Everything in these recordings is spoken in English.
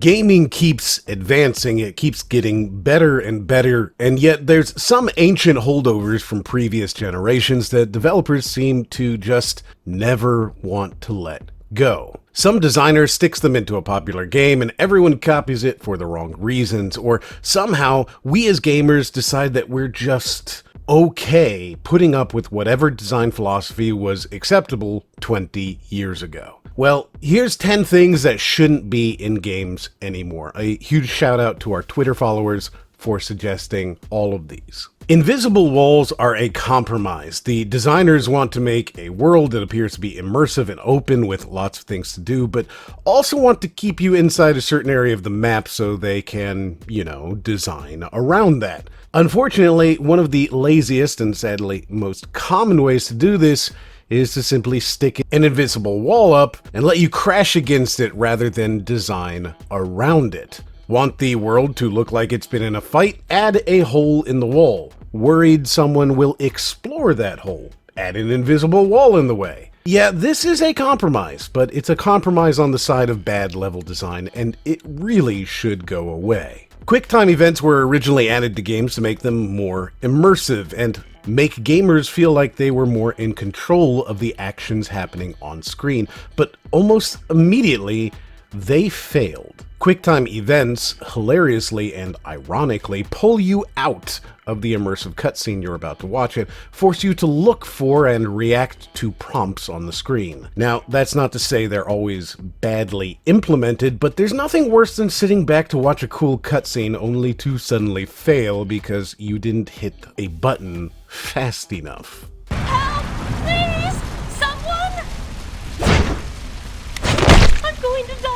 Gaming keeps advancing, it keeps getting better and better, and yet there's some ancient holdovers from previous generations that developers seem to just never want to let go. Some designer sticks them into a popular game and everyone copies it for the wrong reasons, or somehow we as gamers decide that we're just okay putting up with whatever design philosophy was acceptable 20 years ago. Well, here's 10 things that shouldn't be in games anymore. A huge shout out to our Twitter followers for suggesting all of these. Invisible walls are a compromise. The designers want to make a world that appears to be immersive and open with lots of things to do, but also want to keep you inside a certain area of the map so they can, design around that. Unfortunately, one of the laziest and sadly most common ways to do this is to simply stick an invisible wall up and let you crash against it rather than design around it. Want the world to look like it's been in a fight? Add a hole in the wall. Worried someone will explore that hole? Add an invisible wall in the way. Yeah, this is a compromise, but it's a compromise on the side of bad level design, and it really should go away. QuickTime events were originally added to games to make them more immersive and make gamers feel like they were more in control of the actions happening on screen, but almost immediately they failed. QuickTime events, hilariously and ironically, pull you out of the immersive cutscene you're about to watch and force you to look for and react to prompts on the screen. Now, that's not to say they're always badly implemented, but there's nothing worse than sitting back to watch a cool cutscene only to suddenly fail because you didn't hit a button fast enough. Help! Please! Someone! I'm going to die!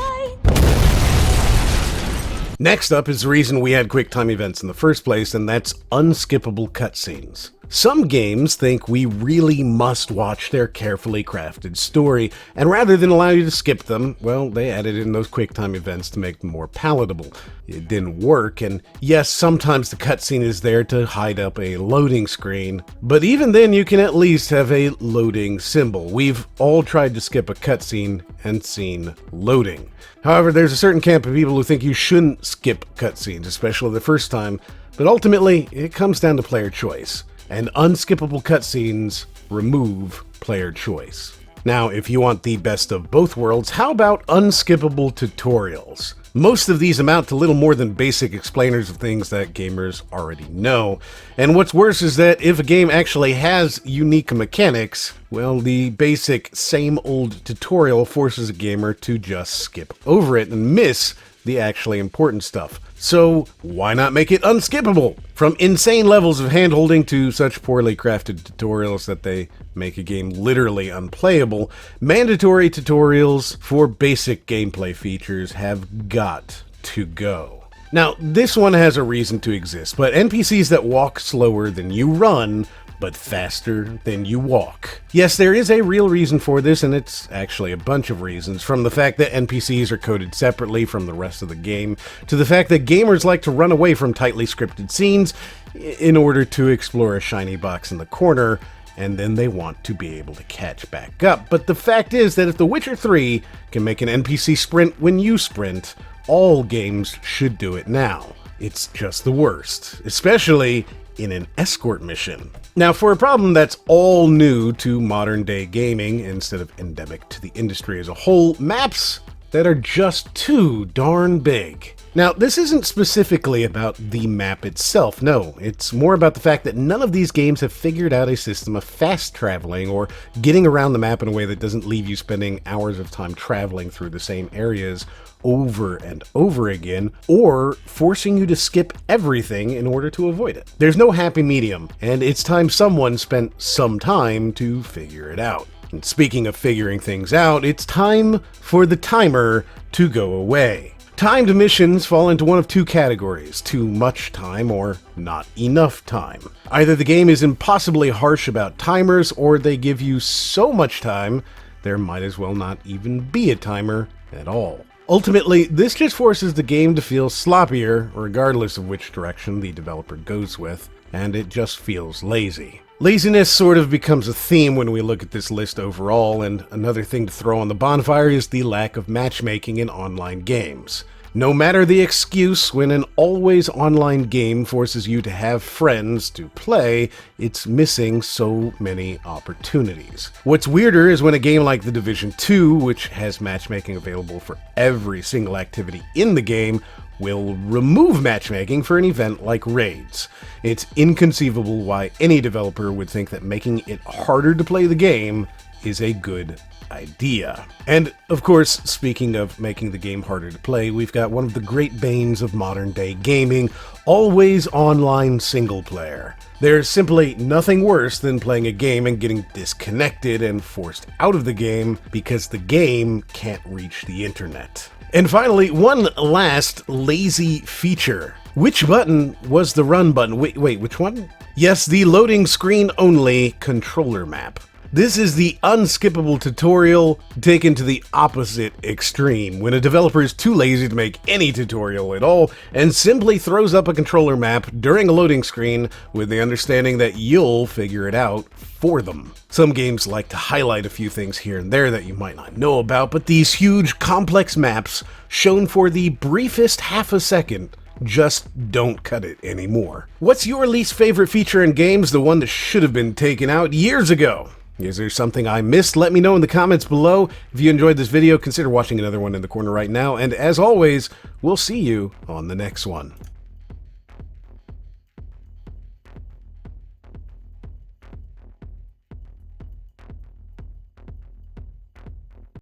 Next up is the reason we had QuickTime events in the first place, and that's unskippable cutscenes. Some games think we really must watch their carefully crafted story, and rather than allow you to skip them, well, they added in those QuickTime events to make them more palatable. It didn't work, and yes, sometimes the cutscene is there to hide up a loading screen, but even then you can at least have a loading symbol. We've all tried to skip a cutscene and seen loading. However, there's a certain camp of people who think you shouldn't skip cutscenes, especially the first time, but ultimately it comes down to player choice. And unskippable cutscenes remove player choice. Now, if you want the best of both worlds, how about unskippable tutorials? Most of these amount to little more than basic explainers of things that gamers already know. And what's worse is that if a game actually has unique mechanics, well, the basic same old tutorial forces a gamer to just skip over it and miss the actually important stuff. So why not make it unskippable? From insane levels of handholding to such poorly crafted tutorials that they make a game literally unplayable, mandatory tutorials for basic gameplay features have got to go. Now, this one has a reason to exist, but NPCs that walk slower than you run but faster than you walk. Yes, there is a real reason for this, and it's actually a bunch of reasons, from the fact that NPCs are coded separately from the rest of the game, to the fact that gamers like to run away from tightly scripted scenes in order to explore a shiny box in the corner, and then they want to be able to catch back up. But the fact is that if The Witcher 3 can make an NPC sprint when you sprint, all games should do it now. It's just the worst, especially in an escort mission. Now, for a problem that's all new to modern day gaming instead of endemic to the industry as a whole, maps that are just too darn big. Now, this isn't specifically about the map itself, no, it's more about the fact that none of these games have figured out a system of fast traveling or getting around the map in a way that doesn't leave you spending hours of time traveling through the same areas over and over again, or forcing you to skip everything in order to avoid it. There's no happy medium, and it's time someone spent some time to figure it out. And speaking of figuring things out, it's time for the timer to go away. Timed missions fall into one of two categories: too much time or not enough time. Either the game is impossibly harsh about timers, or they give you so much time there might as well not even be a timer at all. Ultimately, this just forces the game to feel sloppier, regardless of which direction the developer goes with, and it just feels lazy. Laziness sort of becomes a theme when we look at this list overall, and another thing to throw on the bonfire is the lack of matchmaking in online games. No matter the excuse, when an always online game forces you to have friends to play, it's missing so many opportunities. What's weirder is when a game like The Division 2, which has matchmaking available for every single activity in the game, will remove matchmaking for an event like raids. It's inconceivable why any developer would think that making it harder to play the game is a good idea. And of course, speaking of making the game harder to play, we've got one of the great banes of modern day gaming, always online single player. There's simply nothing worse than playing a game and getting disconnected and forced out of the game because the game can't reach the internet. And finally, one last lazy feature. Which button was the run button? Wait, which one? Yes, the loading screen only controller map. This is the unskippable tutorial taken to the opposite extreme, when a developer is too lazy to make any tutorial at all and simply throws up a controller map during a loading screen with the understanding that you'll figure it out for them. Some games like to highlight a few things here and there that you might not know about, but these huge, complex maps, shown for the briefest half a second, just don't cut it anymore. What's your least favorite feature in games, the one that should have been taken out years ago? Is there something I missed? Let me know in the comments below. If you enjoyed this video, consider watching another one in the corner right now, and as always, we'll see you on the next one.